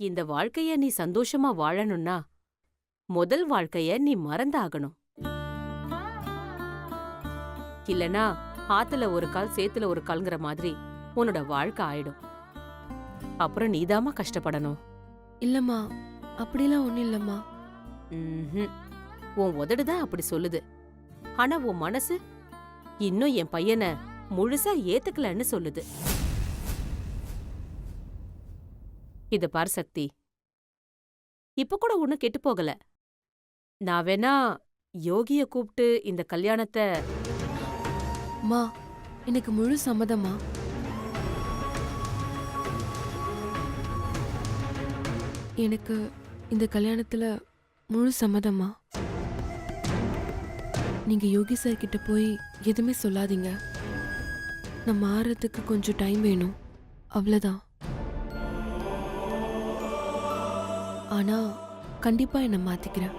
இந்த வாழ்க்கைய நீ சந்தோஷமா வாழணும்னா முதல் வாழ்க்கைய நீ மறந்தாகணும். இல்லனா ஆத்துல ஒரு கால் சேத்துல ஒரு கால்ங்கிற மாதிரி உன்னோட வாழ்க்கை ஆயிடும். அப்புறம் நீதாமா கஷ்டப்படணும். இல்லம்மா, அப்படிலாம் ஒண்ணும் இல்லம்மா. உன் உதடுதான் அப்படி சொல்லுது. ஆனா உன் மனசு இன்னும் என் பையனை முழுசா ஏத்துக்கலன்னு சொல்லுது. இத பார் சக்தி, இப்ப கூட ஒண்ணும் கெட்டு போகல. நான் வேணா யோகிய கூப்பிட்டு இந்த கல்யாணத்தை. மா, எனக்கு முழு சம்மதமா. எனக்கு இந்த கல்யாணத்துல முழு சம்மதமா. நீங்க யோகி சார் கிட்ட போய் எதுவுமே சொல்லாதீங்க. நான் மாறதுக்கு கொஞ்சம் டைம் வேணும், அவ்வளவுதான். ஆனா கண்டிப்பா என்னை மாத்திக்கிறேன்.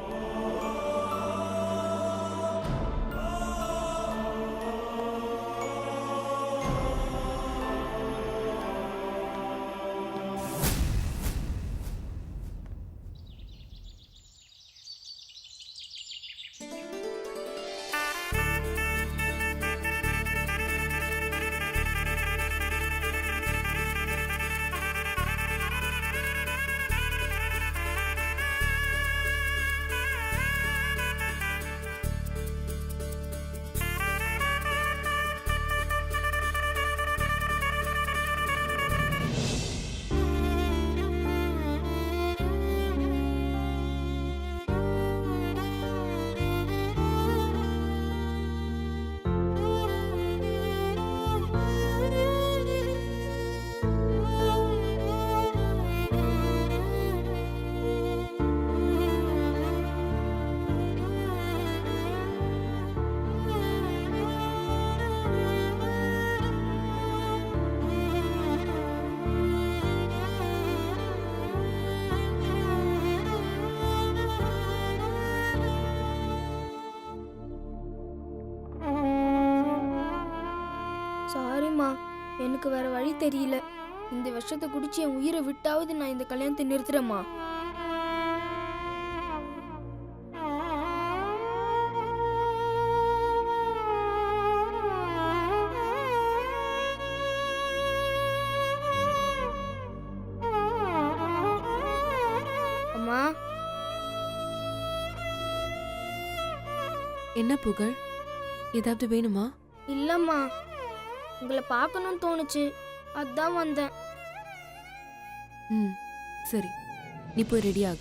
சாரிம்மா, எனக்கு வேற வழி தெரியல. இந்த விஷத்தை குடிச்சு என் உயிரை விட்டாவது நான் இந்த கல்யாணத்தை நிறுத்துறேம்மா. அம்மா. என்ன புகழ், ஏதாவது வேணுமா? இல்லம்மா, உங்களை பார்க்கணும்னு தோணுச்சு, அதான் வந்தேன். சரி, நீ போய் ரெடி ஆக.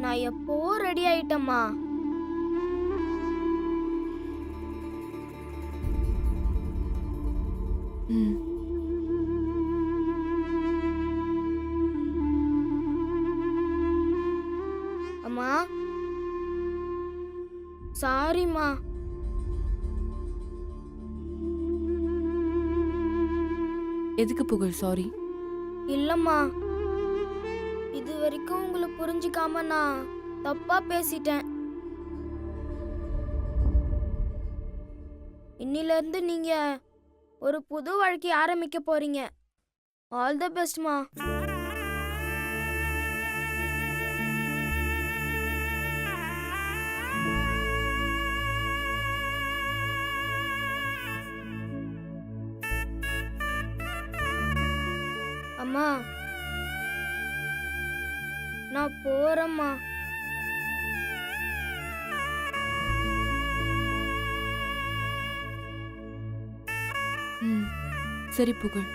நான் எப்போ ரெடி ஆயிட்டம்மா. அம்மா, சாரிம்மா. எதுக்கு புகழ் சாரி? இல்லம்மா, இது வரைக்கும் உங்களை புரிஞ்சுக்காம நான் தப்பா பேசிட்டேன். இன்னில இருந்து நீங்க ஒரு புது வாழ்க்கை ஆரம்பிக்க போறீங்க. ஆல் தி பெஸ்ட்மா. அம்மா, நான் போறேம்மா. சரி புகழ்.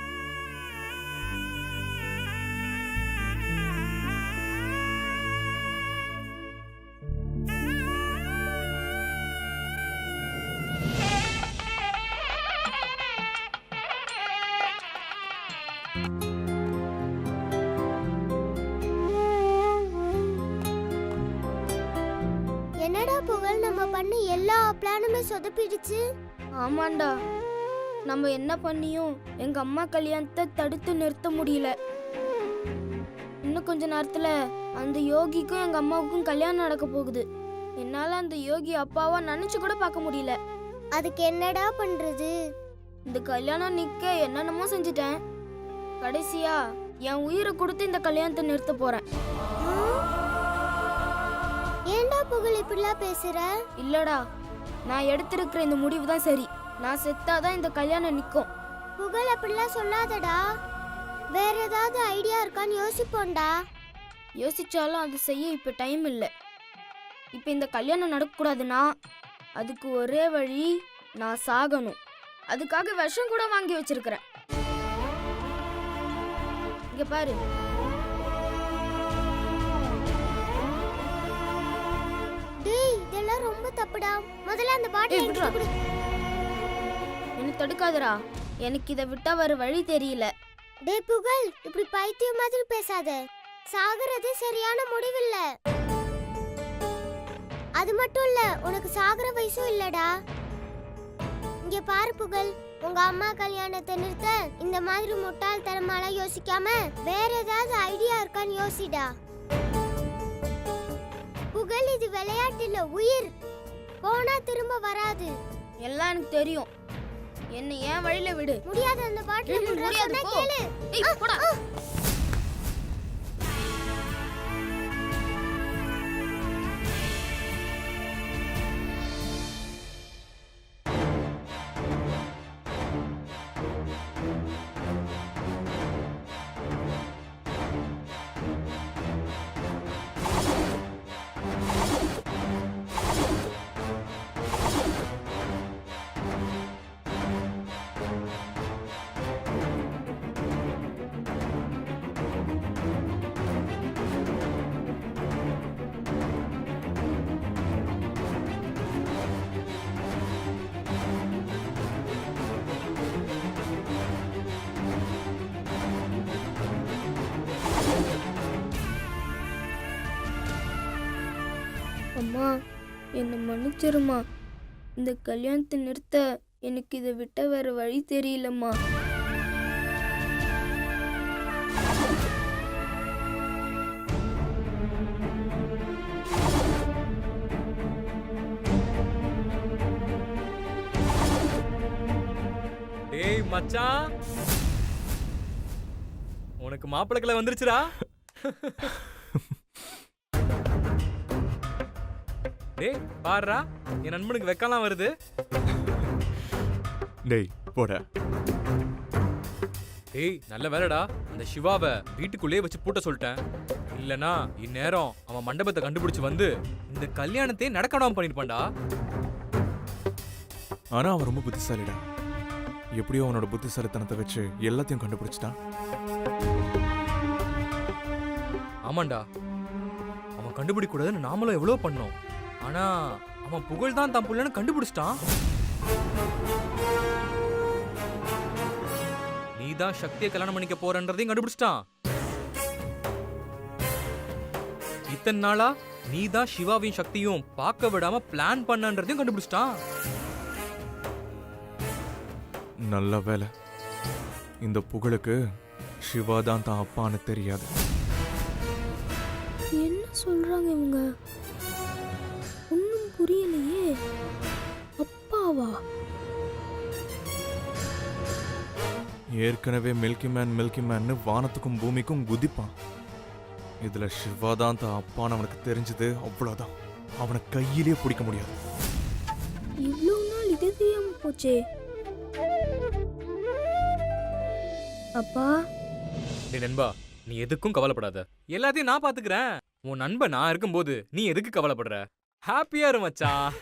என்னடா புகழ், நம்ம பண்ண எல்லா பிளானுமே சொதப்பிடுச்சு. ஆமாண்டா, நம்ம என்ன பண்ணியும் எங்க அம்மா கல்யாணத்தை தடுத்து நிறுத்த முடியல. இன்னும் கொஞ்ச நேரத்துல அந்த யோகிக்கும் எங்க அம்மாவுக்கும் கல்யாணம் நடக்க போகுது. என்னால அந்த யோகி அப்பாவா நினைச்சு கூட பார்க்க முடியல. அதுக்கு என்னடா பண்றது? இந்த கல்யாணம் நிக்க என்னென்னமோ செஞ்சுட்டேன். கடைசியா என் உயிரை கொடுத்து இந்த கல்யாணத்தை நிறுத்த போறேன். ஏன்டா புகழ் இப்படிலாம் பேசுற? இல்லடா, நான் எடுத்திருக்கிற இந்த முடிவு தான் சரி. நான் செத்தாதான் இந்த கல்யாணம் நிக்கும். புகழ் அப்படிலாம் சொல்லாதடா. வேற ஏதாவது ஐடியா இருக்கான்னு யோசிப்போம்டா. யோசிச்சாலும் அது செய்ய இப்ப டைம் இல்லை. இப்ப இந்த கல்யாணம் நடக்கக்கூடாதுன்னா அதுக்கு ஒரே வழி, நான் சாகணும். அதுக்காக விஷம் கூட வாங்கி வச்சிருக்கிறேன். இங்க பாரு. டேய், இதெல்லாம் ரொம்ப தப்புடா. முதல்ல அந்த பாட்டில் ஏய், விட்றா. கொடு. என்ன தடுக்காதடா, எனக்கு இதை விட்டா வேற வழி தெரியல. டேய் புகழ், இப்படி பைத்தியம் மாதிரி பேசாத. சாகுறது சரியான முடிவில்ல. அது மட்டும் இல்ல, உனக்கு சாகுற வயசும் இல்லடா. இங்க பாரு புகழ், உங்க அம்மா கல்யாணத்தை நிறுத்த இந்த மாதிரி முட்டாள்தனமாலாம் யோசிக்காம வேற ஏதாவது ஐடியா இருக்கான்னு யோசிடா. புகழ், இது விளையாட்டு இல்ல, உயிர். போனா திரும்ப வராது. எல்லாம் எனக்கு தெரியும். என்ன ஏன் வழியில விடு. முடியாது, அந்த பாட்டில் முடியாது, போ. கேளு. ஏய், போடா. அம்மா, என்னை மன்னிச்சிருமா. இந்த கல்யாணத்தை நிறுத்த எனக்கு இதை விட்ட வேற வழி தெரியலம்மா. டேய் மச்சான், உனக்கு மாப்பிளக்கல வந்துருச்சுடா. டேய் பாருடா, என் நண்பனுக்கு வெக்கலாம் வருது. டேய் போட. டேய் நல்ல வேலைடா, அந்த சிவாவை வீட்டுக்குள்ளேயே வச்சு பூட்ட சொல்லிட்டேன். இல்லனா இந்நேரம் அவன் மண்டபத்தை கண்டுபிடிச்சு வந்து இந்த கல்யாணத்தையே நடக்காம பண்ணிருப்பான்டா. ஆனா அவன் ரொம்ப புத்திசாலிடா. எப்படியோ அவனோட புத்திசாலித்தனத்தை வச்சு எல்லாத்தையும் கண்டுபிடிச்சிட்டான். ஆமாண்டா, அவன் கண்டுபிடிக்க கூடாதுன்னு நாமளும் எவ்வளவு பண்ணோம். ஆனா அவன் புகழ் தான் தன் புள்ளன்னு கண்டுபிடிச்சிட்டான். நீதான் சக்தியை கல்யாணம் பண்ணிக்க போறன்றதையும் கண்டுபிடிச்சிட்டான். இத்தனை நாளா நீதான் சிவாவையும் சக்தியும் பார்க்க விடாம பிளான் பண்ணன்றதையும் கண்டுபிடிச்சிட்டான். நல்ல வேலை, இந்த புகழுக்கு சிவா தான் தான் அப்பான்னு தெரியாது. என்ன சொல்றாங்க இவங்க? ஒன்றும் புரியலையே. அப்பாவா? ஏற்கனவே மில்கி மேன்னு வானத்துக்கும் பூமிக்கும் குதிப்பான். இதுல சிவா தான் தான் அப்பான்னு அவனுக்கு தெரிஞ்சது அவ்வளவுதான். அவனை கையிலேயே பிடிக்க முடியாது. இவ்வளோ நாள் இது தெரியாம போச்சே. அப்பா, டேய் நண்பா, நீ எதுக்கும் கவலைப்படாத. எல்லாத்தையும் நான் பாத்துக்கிறேன். உன் நண்பன் நான் இருக்கும்போது நீ எதுக்கு கவலைப்படுற? ஹாப்பியா இரு மச்சான்.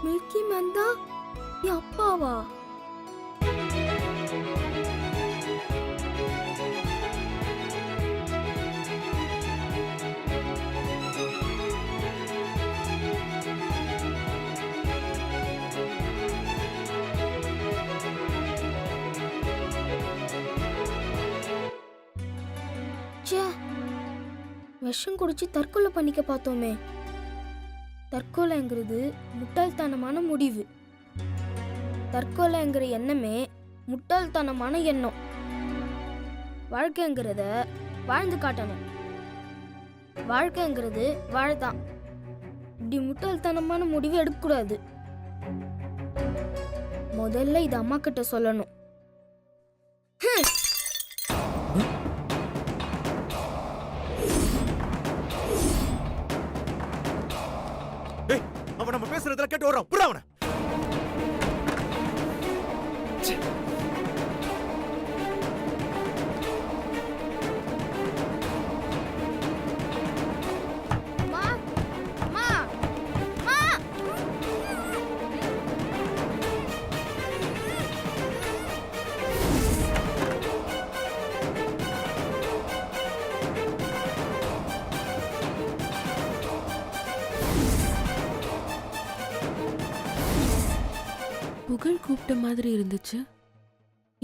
மில்கி மேன் தான் என் அப்பாவா? விஷம் குடிச்சு தற்கொலை பண்ணிக்க பார்த்தோமே. தற்கொலைங்கிறது முட்டாள்தனமான முடிவு. தற்கொலைங்கிற எண்ணமே முட்டாள்தனமான எண்ணம். வாழ்க்கைங்கிறத வாழ்ந்து காட்டணும். வாழ்க்கைங்கிறது வாழதான். இப்படி முட்டாள்தனமான முடிவு எடுக்கக்கூடாது. முதல்ல இது அம்மா கிட்ட சொல்லணும். டேய், அவன் நம்ம பேசுறதுல கேட்டு வரான். புறா அவனை. அம்மா, அம்மா, அம்மா. புகழ் கூப்பிட்ட மாதிரி இருந்துச்சு,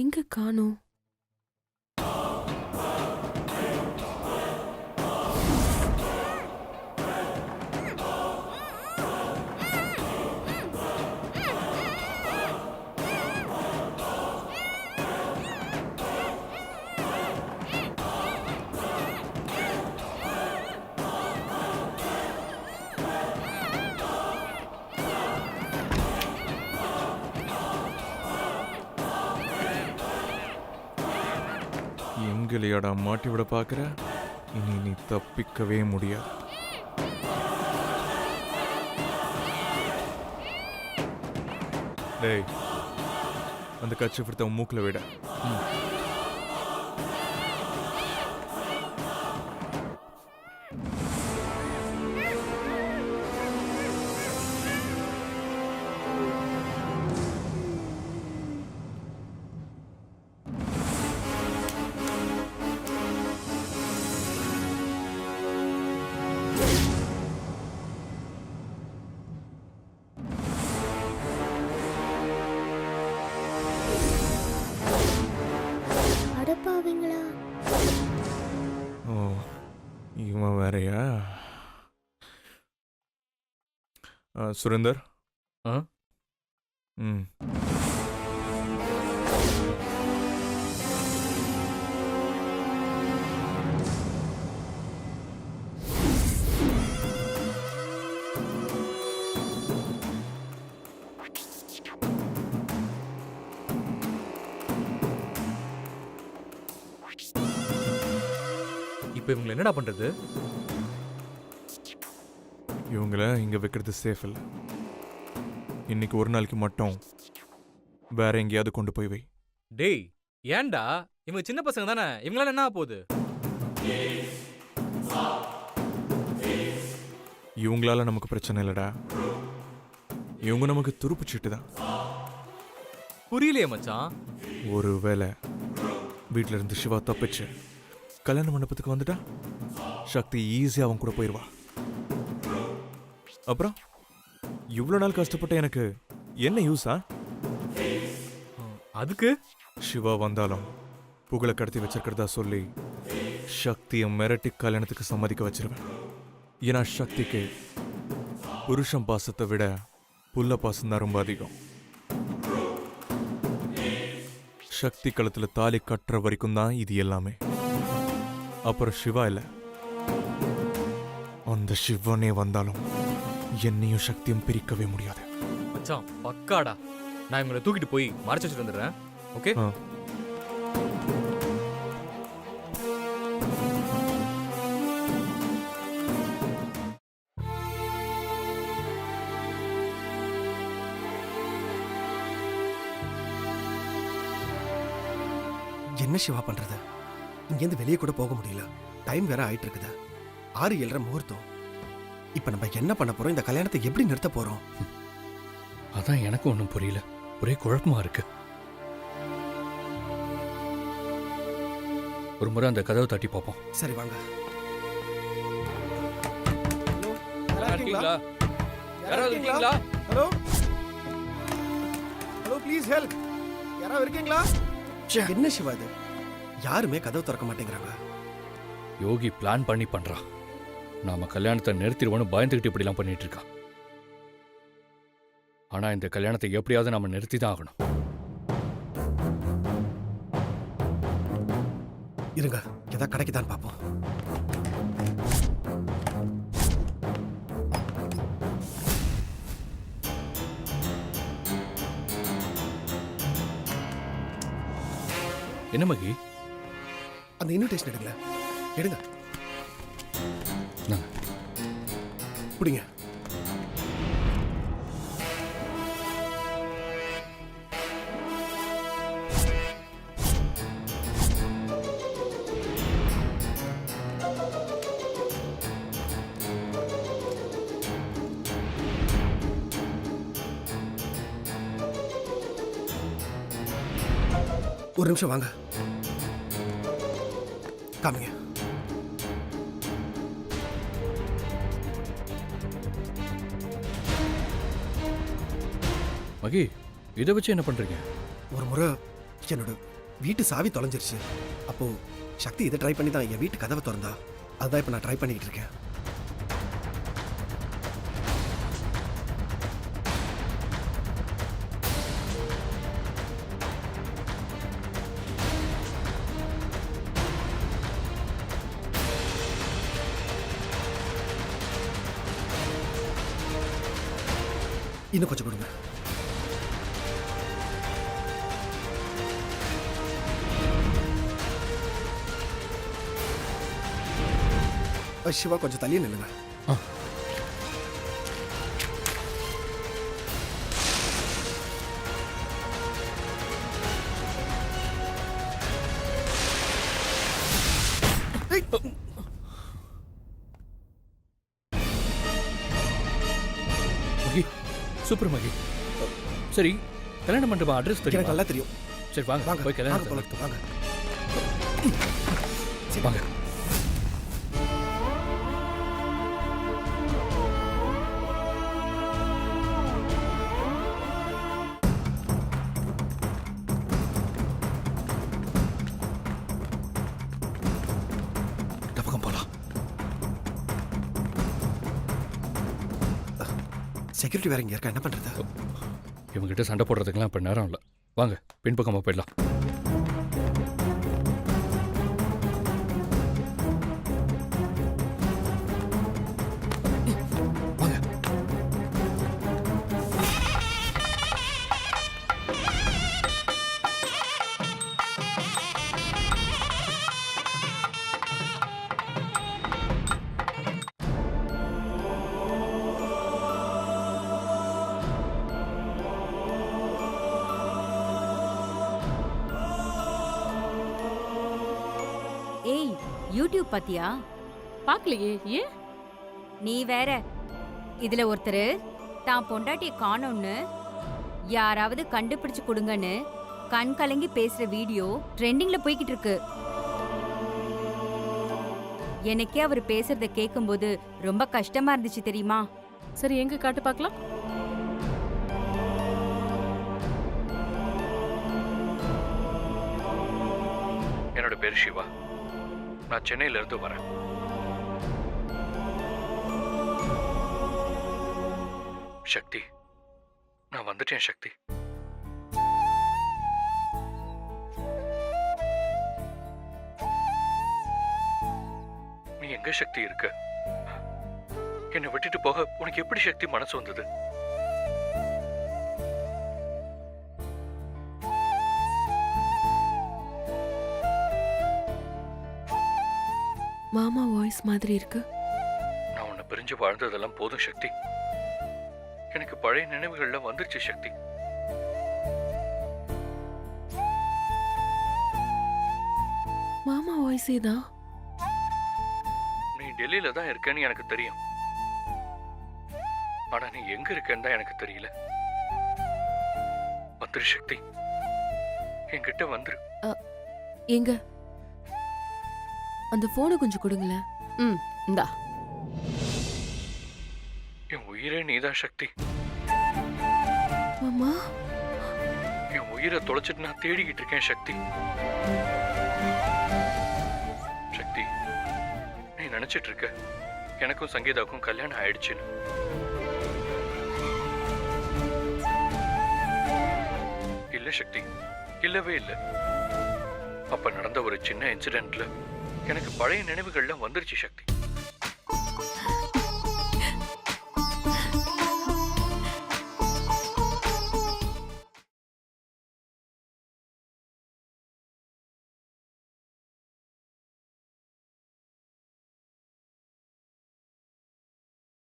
எங்க காணோம்? எங்களையாடா மாட்டி விட பாக்குற? இனி நீ தப்பிக்கவே முடியாது. டேய், அந்த கட்சி பிடித்த மூக்குல விட. அடப்பாவீங்களா? ஓ, இவன் வேறயா? சுரேந்தர். ஆ? ம். இப்போ இவங்களை என்னடா பண்றது? இவங்கள இங்க வைக்கிறது சேஃப் இல்லை. இன்னைக்கு ஒரு நாளைக்கு மட்டும் வேற எங்கேயாவது கொண்டு போய் வை. டேய், ஏன்டா? இவங்க சின்ன பசங்க தானே, இவங்களால என்ன ஆகப் போகுது? இவங்களால நமக்கு பிரச்சனை இல்லடா. இவங்க நமக்கு துருப்பு சீட்டு தான். புரியலையே மச்சான். ஒருவேளை வீட்ல இருந்து சிவா தப்பிச்சு கல்யாண மண்டபத்துக்கு வந்துட்டா சக்தி ஈஸியா அவன் கூட போயிடுவா. அப்புறம் இவ்வளோ நாள் கஷ்டப்பட்ட எனக்கு என்ன யூஸா? அதுக்கு சிவா வந்தாலும் புகழை கடத்தி வச்சிருக்கிறதா சொல்லி சக்தியை மிரட்டி கல்யாணத்துக்கு சம்மதிக்க வச்சிருவேன். ஏன்னா சக்திக்கு புருஷன் பாசத்தை விட புள்ள பாசம் தான் ரொம்ப அதிகம். சக்தி கழுத்துல தாலி கட்டுற வரைக்கும் தான் இது எல்லாமே. அப்புறம் சிவா இல்ல, அந்த சிவனே வந்தாலும் என்னையும் சக்தியும் பிரிக்கவே முடியாது. மச்சான் பக்காடா. நான் இவங்களை தூக்கிட்டு போய் மறைச்சு வச்சுட்டு வந்துடுறேன். ஓகே? ஆ. என்ன சிவா பண்றது? இங்கேருந்து வெளியே கூட போக முடியல. டைம் வேற ஆயிட்டு இருக்குதா. 6:07 முகூர்த்தம். இப்ப நம்ம என்ன பண்ண போறோம்? இந்த கல்யாணத்தை எப்படி நிறுத்த போறோம்? அதான் எனக்கும் ஒன்றும் புரியல. ஒரே குழப்பமா இருக்கு. ஒரு முறை அந்த கதவை தட்டி பார்ப்போம். சரி வாங்க. இருக்கீங்களா? யாராவது இருக்கீங்களா? Hello hello, please help. யாராவது இருக்கீங்களா? என்ன சிவா இது? யாருமே கதவு திறக்க மாட்டேங்கிறாங்க. யோகி பிளான் பண்ணி பண்றான். நாம கல்யாணத்தை நிறுத்திடுவோன்னு பயந்துகிட்டு இப்படிலாம் பண்ணிட்டு இருக்கா. ஆனா இந்த கல்யாணத்தை எப்படியாவது நாம நிறுத்தி தான் ஆகணும். இருங்க, ஏதாவது கிடைக்குதான்னு பார்ப்போம். என்ன மகி? அந்த இன்விடேஷன் எடுங்களேன். எடுங்க. இந்தாங்க. பிடிங்க. ஒரு நிமிஷம் வாங்க. காமிங்க. மகி, இதை வச்சு என்ன பண்றீங்க? ஒரு முறை என்னோட வீட்டு சாவி தொலைஞ்சிருச்சு. அப்போ சக்தி இதை ட்ரை பண்ணி தான் என் வீட்டு கதவை திறந்தா. அதுதான் இப்போ நான் ட்ரை பண்ணிட்டு இருக்கேன். இன்னும் கொஞ்சம் கொடுங்க. சிவா, கொஞ்சம் தள்ளியே நில்லுங்க. மகி, சூப்பர் மகி. சரி, கல்யாண மண்டபம் அட்ரஸ் எனக்கு தெரியும். நல்லா தெரியும். சரி வாங்க, வாங்க போய் வாங்க கல்யாணம் போலாம், வாங்க. வாங்க. இந்த பக்கம் போலாம். செக்யூரிட்டி வேற இங்க இருக்கா, என்ன பண்றது? இவங்ககிட்ட சண்டை போடுறதுக்கெல்லாம் இப்ப நேரம் இல்லை. வாங்க, பின்பக்கமா போயிடலாம். வாங்க. ஏய், யூடியூப் பாத்தியா? பார்க்கலையே, ஏன்? நீ வேற. இதுல ஒருத்தர் தான் பொண்டாட்டிய காணோம்னு யாராவது கண்டுபிடிச்சு கொடுங்கன்னு கண் கலங்கி பேசுற வீடியோ ட்ரெண்டிங்ல போய்கிட்டு இருக்கு. எனக்கே அவர் பேசுறத கேட்கும்போது ரொம்ப கஷ்டமா இருந்துச்சு தெரியுமா? சரி, எங்க காட்டு பார்க்கலாம். என்னோட பேர் சிவா. நான் சென்னையில இருந்து வரேன். சக்தி, நான் வந்துட்டேன் சக்தி. நீ எங்க சக்தி இருக்க? என்னை விட்டுட்டு போக உனக்கு எப்படி சக்தி மனசு வந்தது? மாமா வாய்ஸ் மாதிரி இருக்கு. நான் உன்னை பிரிஞ்சு வாழ்ந்ததெல்லாம் போதும் சக்தி. எனக்கு பழைய நினைவுகள்லாம் வந்துருச்சு சக்தி. மாமா வாய்ஸே தான். நீ டெல்லியில தான் இருக்கேன்னு எனக்கு தெரியும். ஆனா நீ எங்க இருக்கேன்னு தான் எனக்கு தெரியல. வந்துரு சக்தி, என்கிட்ட வந்துரு. எங்க அந்த போனை கொஞ்சம் கொடுங்களேன். இந்தா. என் உயிரே நீதான் சக்தி. மாமா, என் உயிரை தொலைச்சிட்டு நான் தேடிக்கிட்டு இருக்கேன் சக்தி. சக்தி, நீ நினைச்சிட்டு இருக்க எனக்கும் சங்கீதாவுக்கும் கல்யாணம் ஆயிடுச்சுன்னு. இல்ல சக்தி, இல்லவே இல்லை. அப்ப நடந்த ஒரு சின்ன இன்சிடென்ட்ல எனக்கு பழைய நினைவுகள்லாம் வந்துருச்சு சக்தி.